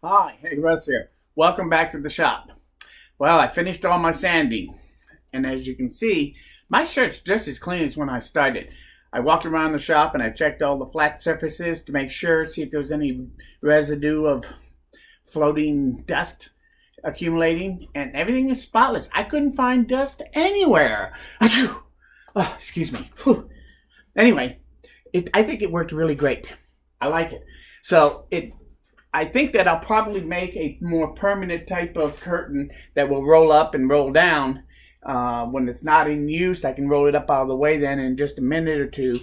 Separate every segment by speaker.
Speaker 1: Hi, hey Russ here. Welcome back to the shop. Well, I finished all my sanding, and as you can see, my shirt's just as clean as when I started. I walked around the shop and I checked all the flat surfaces to make sure, see if there was any residue of floating dust accumulating, and everything is spotless. I couldn't find dust anywhere. Achoo! Oh, excuse me. Whew. Anyway, I think it worked really great. I like it. I think that I'll probably make a more permanent type of curtain that will roll up and roll down. When it's not in use, I can roll it up out of the way then in just a minute or two,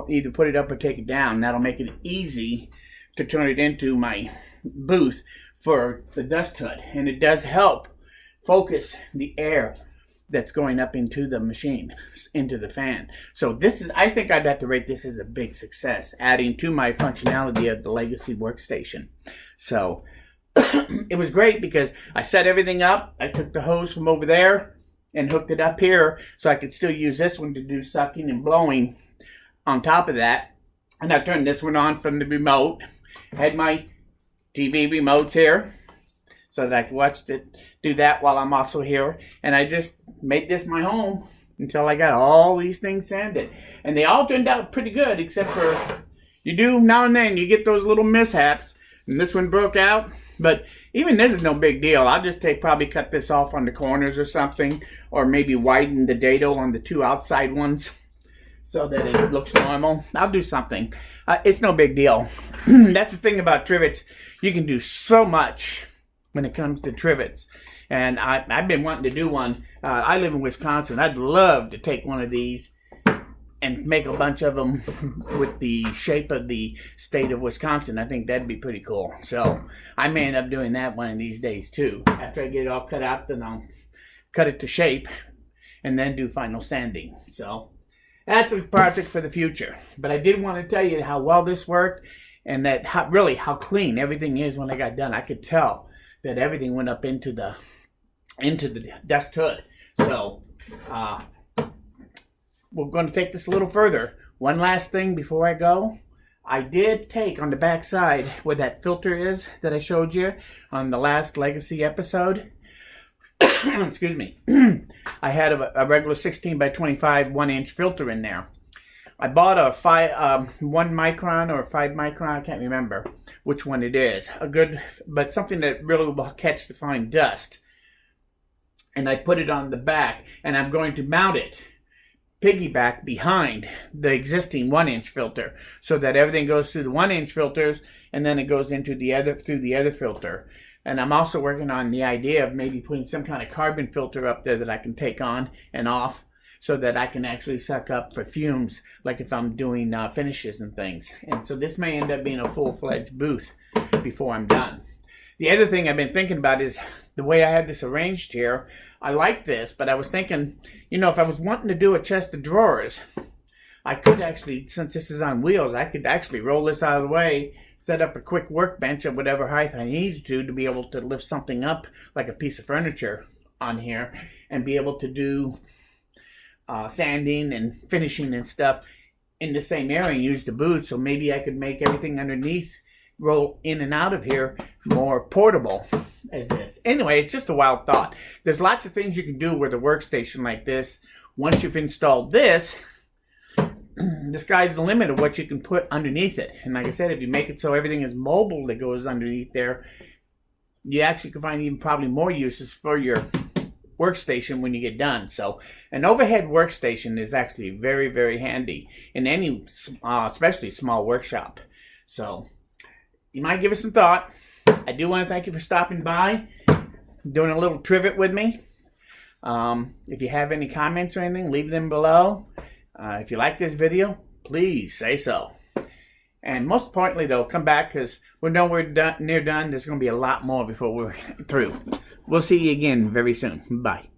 Speaker 1: either put it up or take it down. That'll make it easy to turn it into my booth for the dust hood. And it does help focus the air that's going up into the machine, into the fan. So I think I'd have to rate this as a big success, adding to my functionality of the Legacy workstation. So it was great because I set everything up. I took the hose from over there and hooked it up here so I could still use this one to do sucking and blowing on top of that. And I turned this one on from the remote. I had my TV remotes here so that I could watch it, do that while I'm also here. And I just made this my home until I got all these things sanded. And they all turned out pretty good, except for you do now and then you get those little mishaps. And this one broke out. But even this is no big deal. I'll just probably cut this off on the corners or something. Or maybe widen the dado on the two outside ones so that it looks normal. I'll do something. It's no big deal. That's the thing about trivets. You can do so much when it comes to trivets. And I've been wanting to do one. I live in Wisconsin. I'd love to take one of these and make a bunch of them with the shape of the state of Wisconsin. I think that'd be pretty cool. So I may end up doing that one of these days too. After I get it all cut out, then I'll cut it to shape and then do final sanding. So that's a project for the future. But I did want to tell you how well this worked and that how clean everything is when I got done. I could tell that everything went up into the dust hood. So we're going to take this a little further. One last thing before I go. I did take on the back side where that filter is that I showed you on the last Legacy episode. Excuse me. I had a regular 16 by 25 1-inch filter in there. I bought a 1 micron or 5 micron, I can't remember which one it is. But something that really will catch the fine dust. And I put it on the back, and I'm going to mount it piggyback behind the existing 1-inch filter so that everything goes through the 1-inch filters and then it goes into through the other filter. And I'm also working on the idea of maybe putting some kind of carbon filter up there that I can take on and off so that I can actually suck up fumes, like if I'm doing finishes and things. And so this may end up being a full-fledged booth before I'm done. The other thing I've been thinking about is the way I had this arranged here. I like this, but I was thinking, if I was wanting to do a chest of drawers, I could actually, since this is on wheels, I could actually roll this out of the way, set up a quick workbench of whatever height I needed to be able to lift something up like a piece of furniture on here and be able to do sanding and finishing and stuff in the same area and use the booth. So maybe I could make everything underneath roll in and out of here more portable as this. Anyway, it's just a wild thought. There's lots of things you can do with a workstation like this. Once you've installed this, the sky's the limit of what you can put underneath it. And like I said, if you make it so everything is mobile that goes underneath there, you actually can find even probably more uses for your workstation when you get done. So an overhead workstation is actually very, very handy in any, especially small workshop. So you might give it some thought. I do want to thank you for stopping by, doing a little trivet with me. If you have any comments or anything, leave them below. If you like this video, please say so. And most importantly, though, come back because we're nowhere near done. There's going to be a lot more before we're through. We'll see you again very soon. Bye.